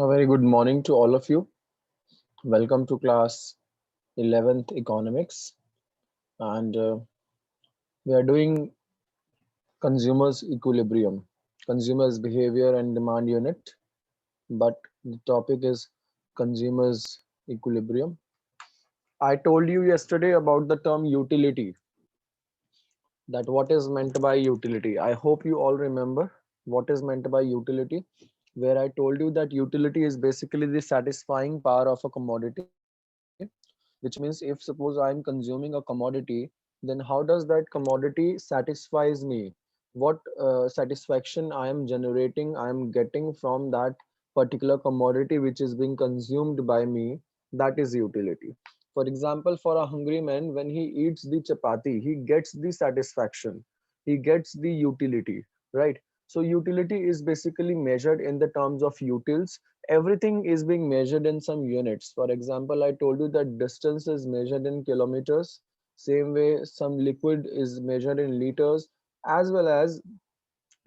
A very good morning to all of you. Welcome to class 11th Economics. And we are doing consumers equilibrium, consumers behavior and demand unit. But the topic is consumers equilibrium. I told you yesterday about the term utility, that what is meant by utility. I hope you all remember what is meant by utility, where I told you that utility is basically the satisfying power of a commodity, which means if suppose I'm consuming a commodity, then how does that commodity satisfies me? What satisfaction I am generating, I am getting from that particular commodity which is being consumed by me, that is utility. For example, for a hungry man, when he eats the chapati, he gets the satisfaction, he gets the utility, right? So utility is basically measured in the terms of utils. Everything is being measured in some units. For example, I told you that distance is measured in kilometers. Same way, some liquid is measured in liters, as well as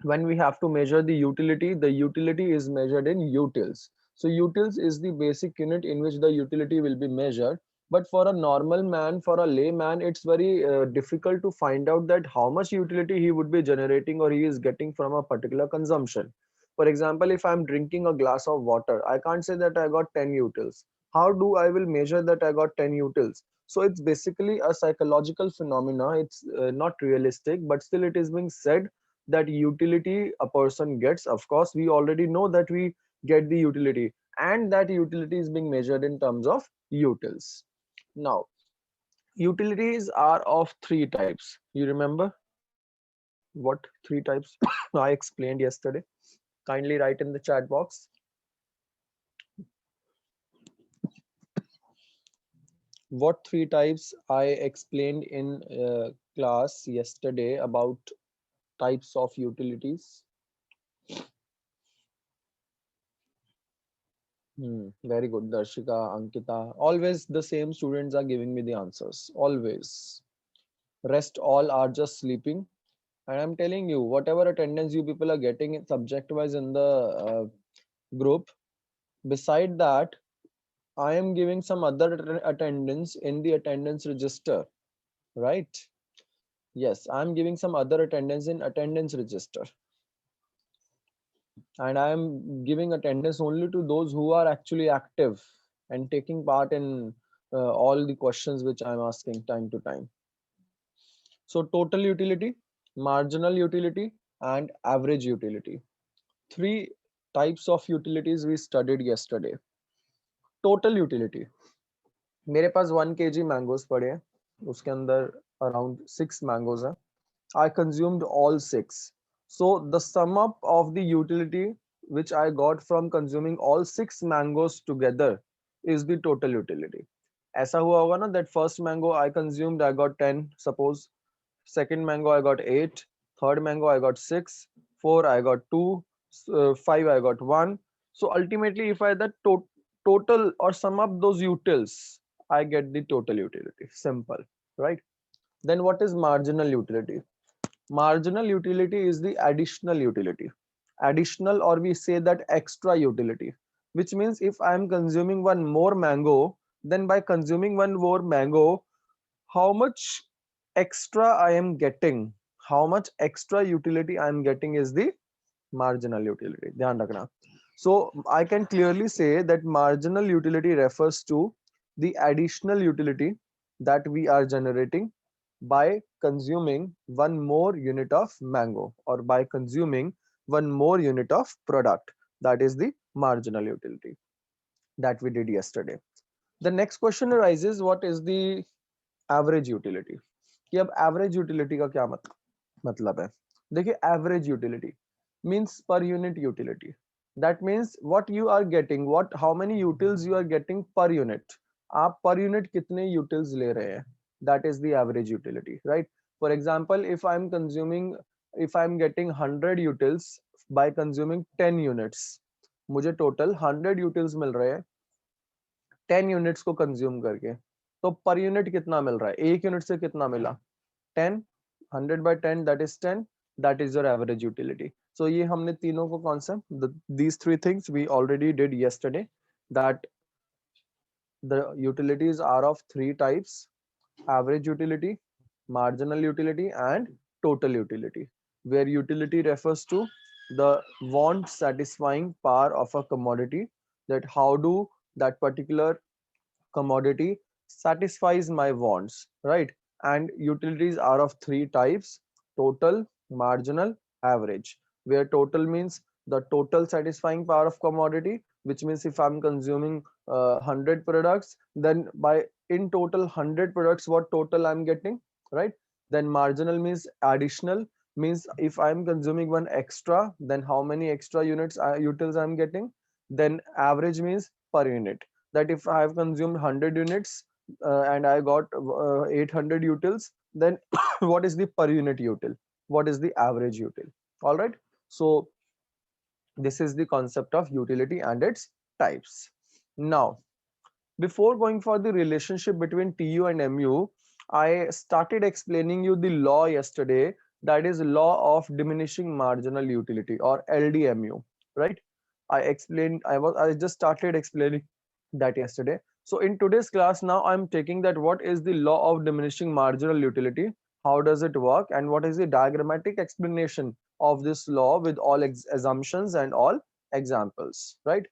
when we have to measure the utility is measured in utils. So utils is the basic unit in which the utility will be measured. But for a normal man, for a layman, it's very difficult to find out that how much utility he would be generating or he is getting from a particular consumption. For example, if I'm drinking a glass of water, I can't say that I got 10 utils. How do I will measure that I got 10 utils? So it's basically a psychological phenomena. It's not realistic, but still it is being said that utility a person gets. Of course, we already know that we get the utility, and that utility is being measured in terms of utils. Now, utilities are of three types. You remember what three types I explained yesterday? Kindly write in the chat box. What three types I explained in class yesterday about types of utilities? Very good, Darshika, Ankita. Always the same students are giving me the answers. Always. Rest all are just sleeping. And I'm telling you, whatever attendance you people are getting subject wise in the group, beside that, I am giving some other attendance in the attendance register, right? Yes, I'm giving some other attendance in attendance register. And I am giving attendance only to those who are actually active and taking part in all the questions which I'm asking time to time. So total utility, marginal utility, and average utility. Three types of utilities we studied yesterday. Total utility. मेरे पास 1 kg mangoes पड़े हैं, उसके अंदर around 6 mangoes हैं. I consumed all 6. So the sum up of the utility which I got from consuming all 6 mangoes together is the total utility. ऐसा हुआ होगा ना that first mango I consumed I got 10 suppose, second mango I got 8, third mango I got 6, 4 I got 2, 5 I got 1. So ultimately if I the total or sum up those utils, I get the total utility. Simple, right? Then what is marginal utility? Marginal utility is the additional utility. Additional, or we say that extra utility, which means if I am consuming one more mango, then by consuming one more mango, how much extra I am getting, how much extra utility I am getting is the marginal utility. Dhyan rakhna. So I can clearly say that marginal utility refers to the additional utility that we are generating by consuming one more unit of mango or by consuming one more unit of product. That is the marginal utility that we did yesterday. The next question arises, what is the average utility? कि अब average utility का क्या मतलब है? देखिए, average utility means per unit utility. That means what you are getting, what how many utils you are getting per unit. आप per unit कितने utils ले रहे हैं, that is the average utility, right? For example, if I am consuming, if I am getting 100 utils by consuming 10 units, मुझे total 100 utils मिल रहे हैं 10 units को कंज्यूम करके. तो पर यूनिट कितना मिल रहा है? एक यूनिट से कितना मिला? 10. 100 by 10, that is 10. That is your average utility. So ये हमने तीनों को concept, these three things we already did yesterday, that the utilities are of three types: average utility, marginal utility, and total utility, where utility refers to the want satisfying power of a commodity, that how do that particular commodity satisfies my wants, right? And utilities are of three types: total, marginal, average, where total means the total satisfying power of commodity, which means if I'm consuming 100 products, then by in total 100 products, what total I'm getting, right? Then marginal means additional, means if I'm consuming one extra, then how many extra units utils I'm getting. Then average means per unit, that if I have consumed 100 units and I got 800 utils, then what is the per unit util? What is the average util? All right. So this is the concept of utility and its types. Now, before going for the relationship between TU and MU, I started explaining you the law yesterday, that is law of diminishing marginal utility, or LDMU, right? I just started explaining that yesterday. So in today's class now I'm taking that what is the law of diminishing marginal utility, how does it work, and what is the diagrammatic explanation of this law with all assumptions and all examples, right?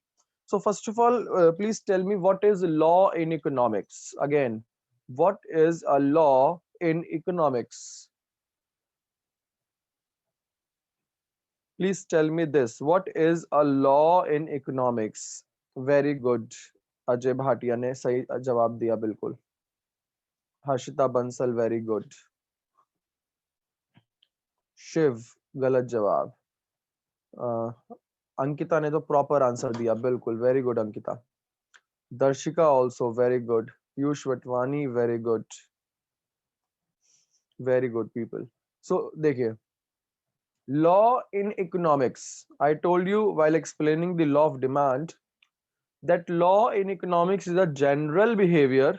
So first of all, please tell me what is law in economics. Again, what is a law in economics? Please tell me this. What is a law in economics? Very good. Ajay Bhatia ने सही जवाब दिया बिल्कुल. Harshita Bansal very good. Shiv गलत जवाब. अंकिता ने तो proper answer दिया बिल्कुल. Very good Ankita. Darshika also very good. Piyush Vatwani very good. Very good people. So देखिए, law in economics, I told you while explaining the law of demand that law in economics is a general behavior,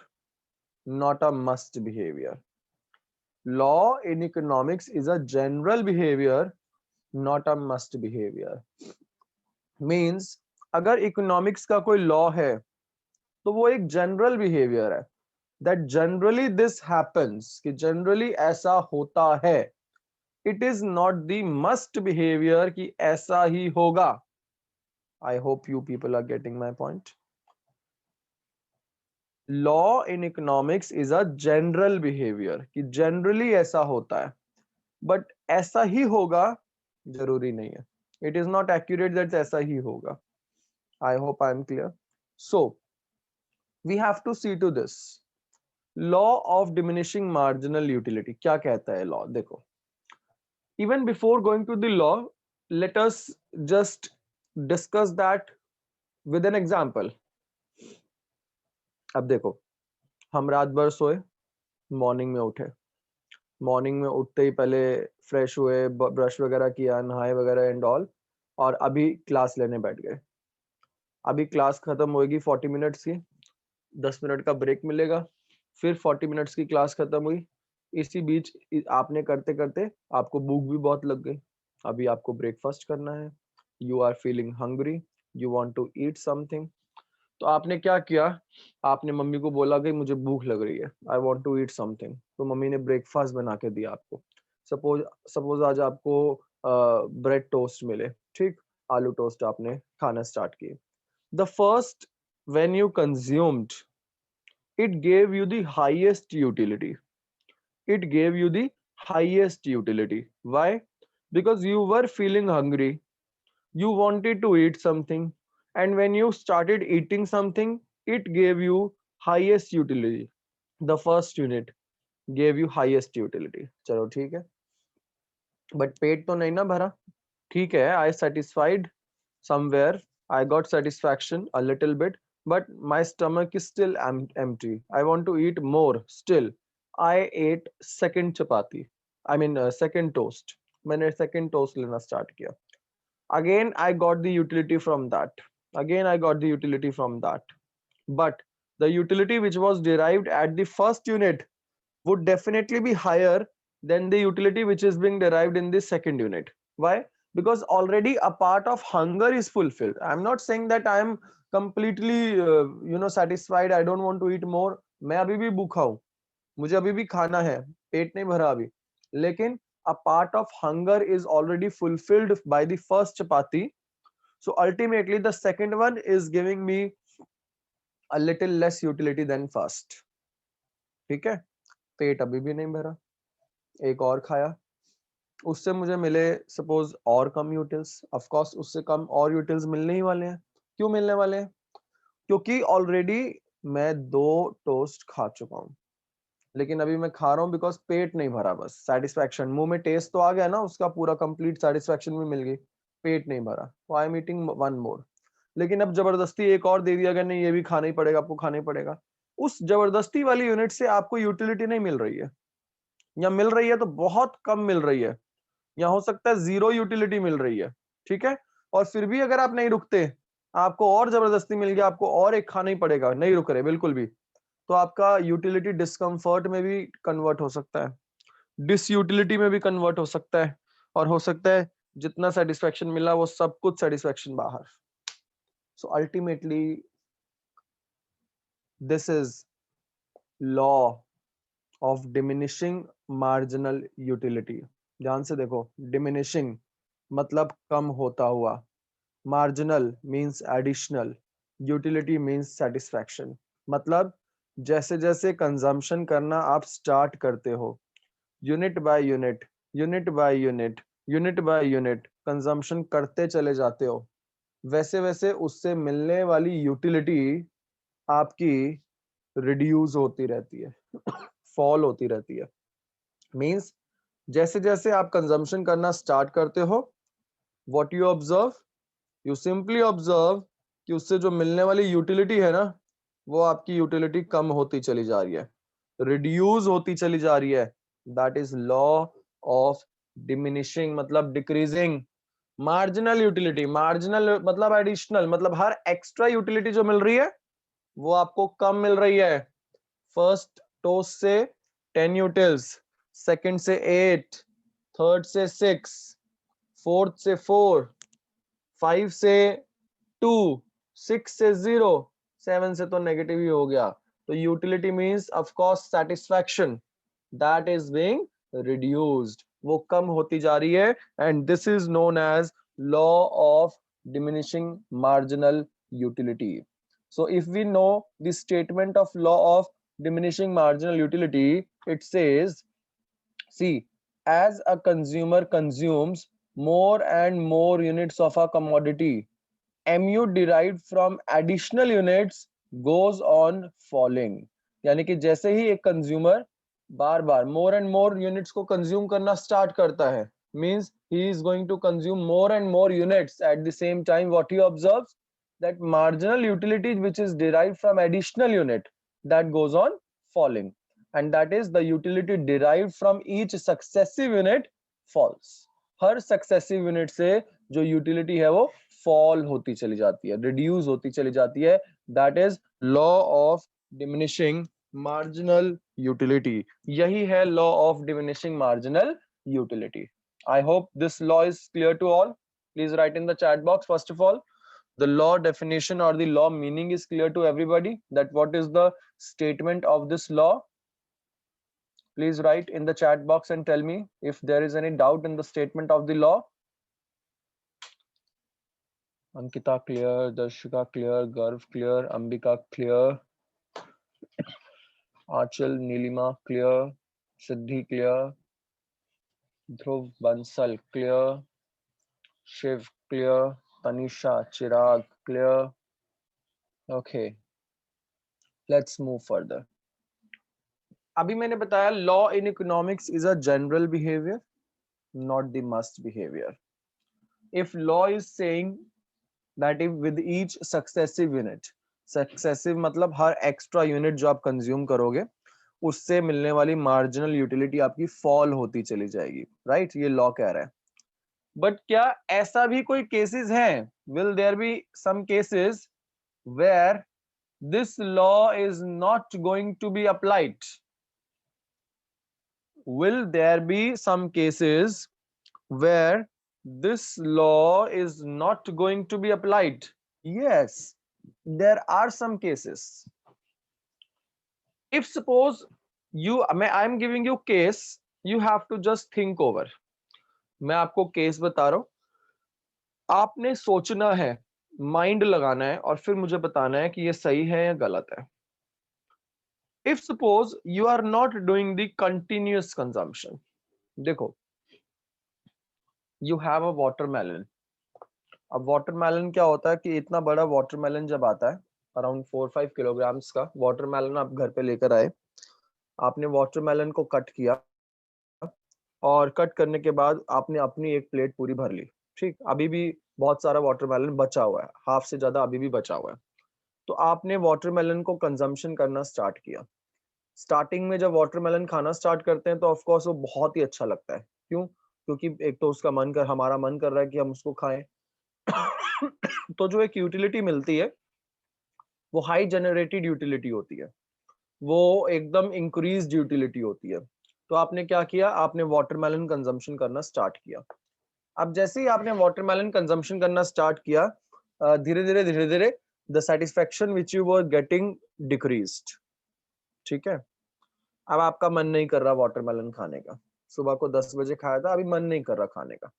not a must behavior. Law in economics is a general behavior, not a must behavior. Means अगर economics का कोई law है तो वो एक general behavior है, that generally this happens, कि generally ऐसा होता है. It is not the must behavior कि ऐसा ही होगा. I hope you people are getting my point. Law in economics is a general behavior कि generally ऐसा होता है, but ऐसा ही होगा जरूरी नहीं है. It is not accurate that ऐसा ही होगा. I hope I am clear. So we have to see to this. Law of diminishing marginal utility क्या कहता है law? देखो, even before going to the law, let us just discuss that with an example. अब देखो, हम रात भर सोए, मॉर्निंग में उठे, मॉर्निंग में उठते ही पहले फ्रेश हुए, ब्रश वगैरह किया, नहाए वगैरह एंड ऑल, और अभी क्लास लेने बैठ गए. अभी क्लास खत्म होगी 40 मिनट्स की, 10 मिनट का ब्रेक मिलेगा, फिर 40 मिनट्स की क्लास खत्म हुई. इसी बीच आपने करते करते आपको भूख भी बहुत लग गई, अभी आपको ब्रेकफास्ट करना है. You are feeling hungry, you want to eat something. तो आपने क्या किया, आपने मम्मी को बोला कि मुझे भूख लग रही है, I want to eat something. तो मम्मी ने ब्रेकफास्ट बना के दिया आपको. सपोज आज आपको ब्रेड टोस्ट मिले, ठीक, आलू टोस्ट आपने खाना स्टार्ट किए. The first when you consumed, it gave you the highest utility. It gave you the highest utility. Why? Because you were feeling hungry, you wanted to eat something, and when you started eating something, it gave you highest utility. The first unit gave you highest utility. चलो ठीक है, but पेट तो नहीं ना भरा. ठीक है, I satisfied somewhere, I got satisfaction a little bit, but my stomach is still empty. I want to eat more still. I ate second chapati, second toast. मैंने second toast लेना start किया. Again I got the utility from that. But the utility which was derived at the first unit would definitely be higher than the utility which is being derived in the second unit. Why? because already a part of hunger is fulfilled. I'm not saying that I am completely satisfied, I don't want to eat more. मैं अभी भी भूखा हूँ, मुझे अभी भी खाना है, पेट नहीं भरा अभी, लेकिन a part of hunger is already fulfilled by the first chapati. So ultimately the second one is giving me a little less utility than first. ठीक है, पेट अभी भी नहीं भरा, एक और खाया, उससे मुझे मिले सपोज और कम यूटिल्स, ऑफ कोर्स उससे कम और यूटिल्स मिलने ही वाले हैं। क्यों मिलने वाले हैं? क्योंकि ऑलरेडी मैं 2 टोस्ट खा चुका हूं, लेकिन अभी मैं खा रहा हूं बिकॉज पेट नहीं भरा, बस सेटिस्फैक्शन, मुंह में टेस्ट तो आ गया ना, उसका पूरा कंप्लीट सेटिस्फैक्शन भी मिल गई, पेट नहीं भरा, तो I am eating one more. लेकिन अब जबरदस्ती एक और दे दिया गया, नहीं ये भी खाना ही पड़ेगा, आपको खाना ही पड़ेगा, उस जबरदस्ती वाली यूनिट से आपको यूटिलिटी नहीं मिल रही है, या मिल रही है तो बहुत कम मिल रही है, या हो सकता है 0 यूटिलिटी मिल रही है। ठीक है, और फिर भी अगर आप नहीं रुकते, आपको और जबरदस्ती मिल गया, आपको और एक खाना ही पड़ेगा, नहीं रुक रहे बिल्कुल भी, तो आपका यूटिलिटी डिस्कम्फर्ट में भी कन्वर्ट हो सकता है, डिसयूटिलिटी में भी कन्वर्ट हो सकता है, और हो सकता है जितना सेटिस्फेक्शन मिला वो सब कुछ सेटिस्फेक्शन बाहर। So ultimately this is law of diminishing marginal utility. ध्यान से देखो, डिमिनिशिंग मतलब कम होता हुआ, marginal means additional, utility means satisfaction. मतलब जैसे जैसे कंजम्पशन करना आप स्टार्ट करते हो, unit by unit, unit by unit, unit by unit consumption करते चले जाते हो, वैसे वैसे उससे मिलने वाली यूटिलिटी आपकी रिड्यूस होती रहती है, फॉल होती रहती है। मींस जैसे जैसे आप कंजम्पशन करना स्टार्ट करते हो, what you observe, you simply observe कि उससे जो मिलने वाली यूटिलिटी है ना, वो आपकी यूटिलिटी कम होती चली जा रही है, रिड्यूस होती चली जा रही है। That is law of diminishing, मतलब डिक्रीजिंग मार्जिनल यूटिलिटी। मार्जिनल मतलब एडिशनल, मतलब हर एक्स्ट्रा यूटिलिटी जो मिल रही है वो आपको कम मिल रही है। फर्स्ट टोस्ट से 10 यूटिल्स, सेकंड से 8, थर्ड से 6, फोर्थ से 4, 5 से 2, 6 से 0, 7 से तो नेगेटिव ही हो गया। तो utility means of course satisfaction, that is being reduced, वो कम होती जा रही है, and this is known as law of diminishing marginal utility. So if we know the statement of law of diminishing marginal utility, it says, see, as a consumer consumes more and more units of a commodity, mu derived from additional units goes on falling। यानी कि जैसे ही एक consumer bar bar more and more units को consume करना start करता है, means he is going to consume more and more units at the same time, what he observes, that marginal utility which is derived from additional unit, that goes on falling, and that is the utility derived from each successive unit falls। Her successive unit से जो utility है वो fall होती चली जाती है, reduce होती चली जाती है। that is law of diminishing marginal utility। यही है law of diminishing marginal utility। I hope this law is clear to all। Please write in the chat box, first of all, the law definition or the law meaning is clear to everybody, that what is the statement of this law। Please write in the chat box and tell me if there is any doubt in the statement of the law। Ankita clear, Darshika clear, Garv clear, Ambika clear, Achal, Nilima clear, Siddhi clear, Dhruv Bansal clear, Shiv clear, Tanisha, Chirag clear। Okay, let's move further। अभी मैंने बताया law in economics is a general behavior, not the must behavior। If law is saying that if with each successive unit, successive मतलब हर extra unit जो आप consume करोगे उससे मिलने वाली marginal utility आपकी fall होती चली जाएगी, right? ये law कह रहा है। But क्या ऐसा भी कोई cases हैं? Will there be some cases where this law is not going to be applied? Will there be some cases where this law is not going to be applied. Yes, there are some cases. If suppose I am giving you case, you have to just think over. मैं आपको case बता रहा हूं, आपने सोचना है, mind लगाना है और फिर मुझे बताना है कि ये सही है या गलत है. If suppose you are not doing the continuous consumption, देखो, you have a watermelon. अब वाटरमेलन क्या होता है कि इतना बड़ा वाटरमेलन जब आता है, अराउंड 4-5 किलोग्राम्स का वाटरमेलन आप घर पे लेकर आए, आपने वाटरमेलन को कट किया और कट करने के बाद आपने अपनी एक प्लेट पूरी भर ली. ठीक, अभी भी बहुत सारा वाटरमेलन बचा हुआ है, हाफ से ज्यादा अभी भी बचा हुआ है. तो आपने वाटरमेलन को कंजम्पशन करना स्टार्ट किया. स्टार्टिंग में जब वाटरमेलन खाना स्टार्ट करते हैं तो ऑफ कोर्स वो बहुत ही अच्छा लगता है. क्यों? क्योंकि एक तो उसका हमारा मन कर रहा है कि हम उसको खाएं. तो जो एक यूटिलिटी मिलती है वो हाई जनरेटेड यूटिलिटी होती है, वो एकदम इंक्रीज्ड यूटिलिटी होती है. तो आपने क्या किया, आपने वाटरमेलन कंजम्पशन करना स्टार्ट किया. अब जैसे ही आपने वाटरमेलन कंजम्पशन करना स्टार्ट किया, धीरे धीरे the satisfaction which you were getting decreased. ठीक है, अब आपका मन नहीं कर रहा वाटरमेलन खाने का. सुबह को 10 बजे खाया था, अभी मन नहीं कर रहा खाने का,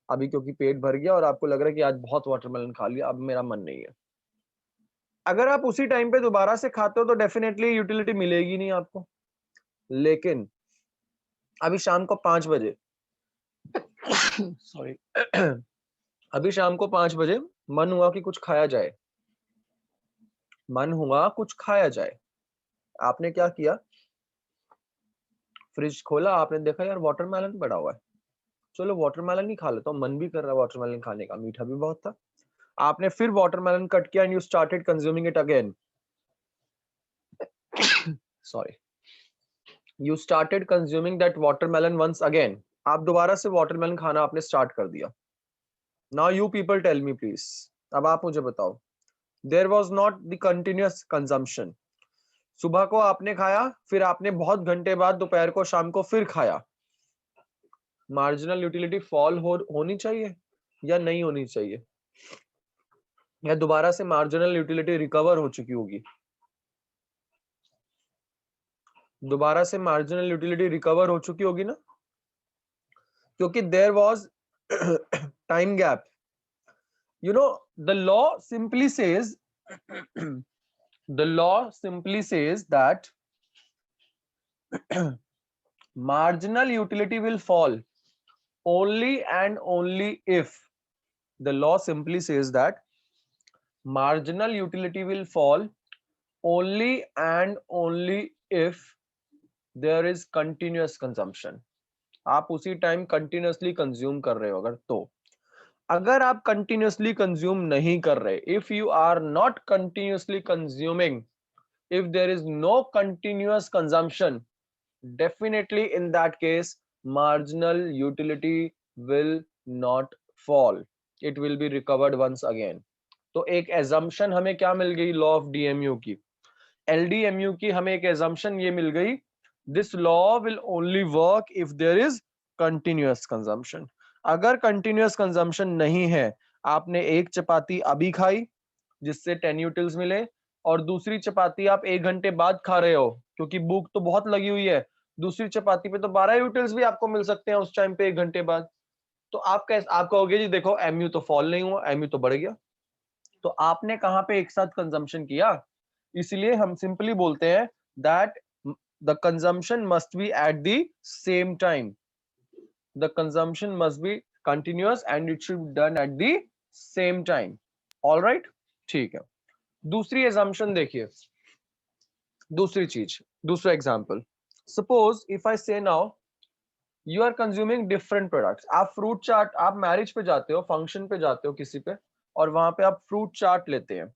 अभी क्योंकि पेट भर गया और आपको लग रहा है कि आज बहुत वाटरमेलन खा लिया, अब मेरा मन नहीं है. अगर आप उसी टाइम पे दोबारा से खाते हो तो डेफिनेटली यूटिलिटी मिलेगी नहीं आपको. लेकिन अभी शाम को 5 बजे सॉरी अभी शाम को 5 बजे मन हुआ कि कुछ खाया जाए, मन हुआ कुछ खाया जाए. आपने क्या किया, फ्रिज खोला, आपने देखा यार वाटरमेलन पड़ा हुआ है, चलो वाटरमेलन ही खा लेता हूँ, मन भी कर रहा है वाटरमेलन खाने का, मीठा भी बहुत था. आपने फिर वाटरमेलन कट किया and you started consuming it again. Sorry, you started consuming that watermelon once again. आप दोबारा से वाटरमेलन खाना आपने स्टार्ट कर दिया. Now you people tell me please, अब आप मुझे बताओ, there was not the continuous consumption. सुबह को आपने खाया, फिर आपने बहुत घंटे बाद दोपहर को शाम को फिर खाया. मार्जिनल यूटिलिटी फॉल होनी चाहिए या नहीं होनी चाहिए, या दोबारा से मार्जिनल यूटिलिटी रिकवर हो चुकी होगी? दोबारा से मार्जिनल यूटिलिटी रिकवर हो चुकी होगी ना, क्योंकि there was time gap. You know, the law simply says that marginal utility will fall only and only if, the law simply says that marginal utility will fall only and only if there is continuous consumption. आप उसी time continuously consume कर रहे हो अगर आप continuously consume नहीं कर रहे, if you are not continuously consuming, if there is no continuous consumption, definitely in that case marginal utility will not fall, it will be recovered once again. तो एक assumption हमें क्या मिल गई law of DMU की, LDMU की हमें एक assumption ये मिल गई, this law will only work if there is continuous consumption. अगर continuous consumption नहीं है, आपने एक चपाती अभी खाई जिससे 10 यूटिल्स मिले और दूसरी चपाती आप 1 घंटे बाद खा रहे हो क्योंकि भूख तो बहुत लगी हुई है, दूसरी चपाती पे तो 12 यूटिल्स भी आपको मिल सकते हैं उस टाइम पे 1 घंटे बाद. तो आप कहोगे जी देखो एमयू तो फॉल नहीं हुआ, एमयू तो बढ़ गया. तो आपने कहां पे एक साथ कंजम्पशन किया, इसलिए हम सिंपली बोलते हैं that the consumption must be at the same time, the consumption must be continuous and it should be done at the same time. Alright, ठीक है. दूसरी assumption देखिए, दूसरी चीज, दूसरा example. Suppose if I say now you are consuming different products. आप fruit chaat, आप marriage पे जाते हो, फंक्शन पे जाते हो किसी पे, और वहां पे आप फ्रूट चाट लेते हैं.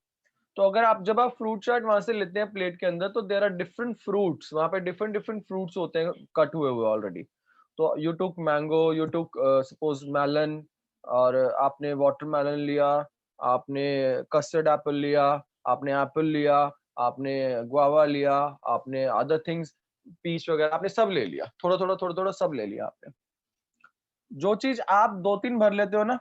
तो अगर आप जब आप फ्रूट चाट वहां से लेते हैं प्लेट के अंदर, तो देयर आर डिफरेंट फ्रूट्स, वहां पे डिफरेंट डिफरेंट फ्रूट्स होते हैं कट हुए हुए ऑलरेडी. तो you took mango, you took suppose melon, और आपने वाटरमेलन लिया, आपने कस्टर्ड एप्पल लिया, आपने एप्पल लिया, आपने गुआवा लिया, आपने अदर थिंग्स, पीच वगैरह आपने सब ले लिया, थोड़ा थोड़ा सब ले लिया आपने. जो चीज आप 2-3 भर लेते हो ना,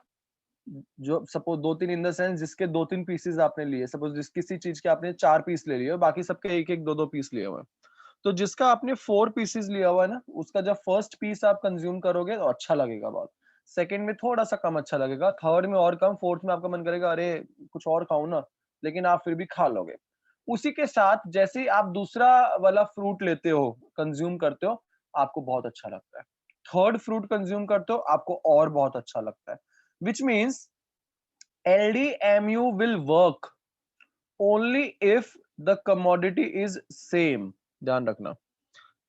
जो सपोज 2-3 इन द सेंस जिसके 2-3 पीसेस आपने लिए, सपोज जिस किसी चीज के आपने 4 पीस ले लिए, बाकी सबके एक एक 2-2 पीस लिए हुए हैं, तो जिसका आपने 4 पीसेस लिया हुआ है ना, उसका जब फर्स्ट पीस आप कंज्यूम करोगे तो अच्छा लगेगा बहुत, सेकंड में थोड़ा सा कम अच्छा लगेगा, थर्ड में और कम, फोर्थ में आपका मन करेगा अरे कुछ और खाऊं ना, लेकिन आप फिर भी खा लोगे। उसी के साथ जैसे ही आप दूसरा वाला फ्रूट लेते हो, कंज्यूम करते हो, आपको बहुत अच्छा लगता है, थर्ड फ्रूट कंज्यूम करते हो आपको और बहुत अच्छा लगता है, which means LDMU will work only if the commodity is same। ध्यान रखना,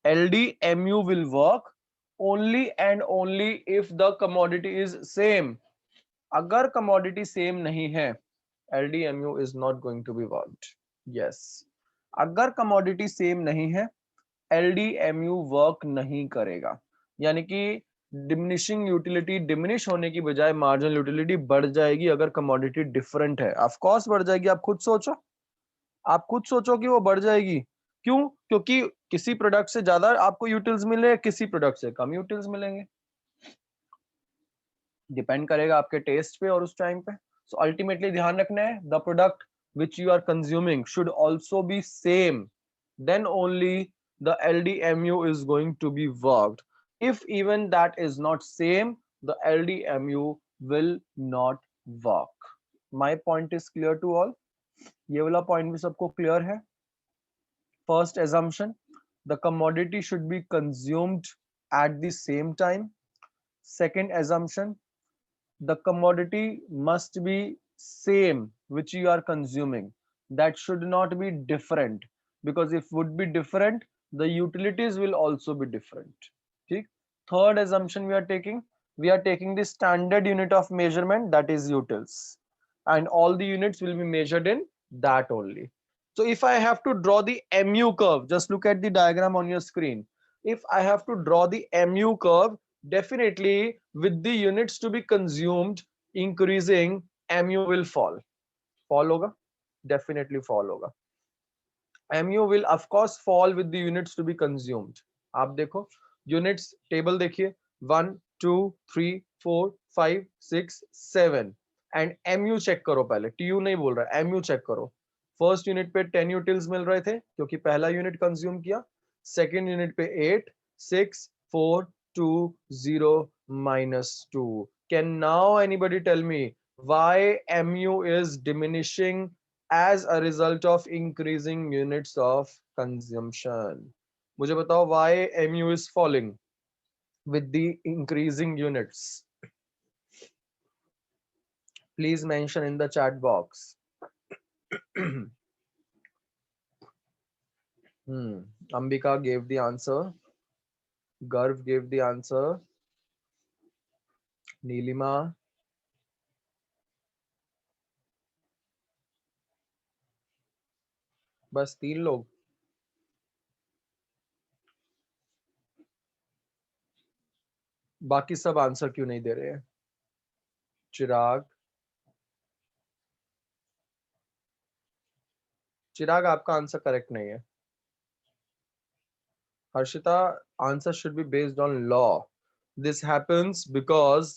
LDMU will work only and only if the commodity is same। अगर commodity same नहीं है, LDMU is not going to be worked। Yes, अगर commodity same नहीं है, LDMU work नहीं करेगा, यानी कि डिमिनिशिंग यूटिलिटी डिमिनिश होने की बजाय मार्जिनल यूटिलिटी बढ़ जाएगी अगर कमोडिटी डिफरेंट है। ऑफ कोर्स बढ़ जाएगी, आप खुद सोचो, आप खुद सोचो कि वो बढ़ जाएगी। क्यों? क्योंकि किसी प्रोडक्ट से ज्यादा आपको यूटिल्स मिले, किसी प्रोडक्ट से कम यूटिल्स मिलेंगे, डिपेंड करेगा आपके टेस्ट पे और उस टाइम पे। सो अल्टीमेटली ध्यान रखना है, the product which you are consuming should also be same, then only the LDMU is going to be worked। If even that is not same, the LDMU will not work। My point is clear to all? ये वाला point भी सबको clear है? First assumption, the commodity should be consumed at the same time। Second assumption, the commodity must be same which you are consuming, that should not be different, because if would be different, the utilities will also be different। ठीक? Third assumption we are taking the standard unit of measurement, that is utils, and all the units will be measured in that only। So if I have to draw the mu curve, just look at the diagram on your screen, if I have to draw the mu curve, definitely with the units to be consumed increasing, mu will fall होगा, definitely fall होगा, mu will of course fall with the units to be consumed। आप देखो units table देखिए, 1 2 3 4 5 6 7 and mu check करो, पहले tu नहीं बोल रहा है, mu चेक करो। फर्स्ट यूनिट पे 10 यूटिल्स मिल रहे थे क्योंकि पहला यूनिट कंज्यूम किया, सेकेंड यूनिट पे 8 6 4 2 0 -2। Can now anybody tell me why mu is diminishing as a result of increasing units of consumption? मुझे बताओ why mu is falling with the increasing units? Please mention in the chat box। Ambika gave the answer, Garv gave the answer, Neelima, बस 3 लोग, बाकी सब answer क्यों नहीं दे रहे हैं? चिराग, चिराग आपका आंसर करेक्ट नहीं है। Harshita, answer should be based on law। This happens because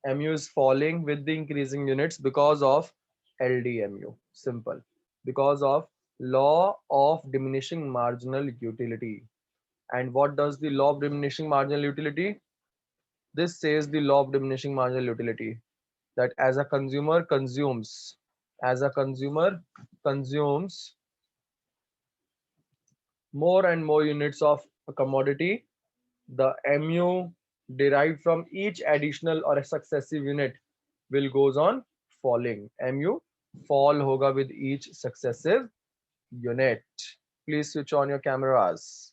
mu is falling with the increasing units because of LDMU, simple, because of law of diminishing marginal utility। And what does the law of diminishing marginal utility? This says the law of diminishing marginal utility, that as a consumer consumes, as a consumer consumes more and more units of a commodity, the mu derived from each additional or a successive unit will goes on falling। mu fall hoga with each successive unit। Please switch on your cameras।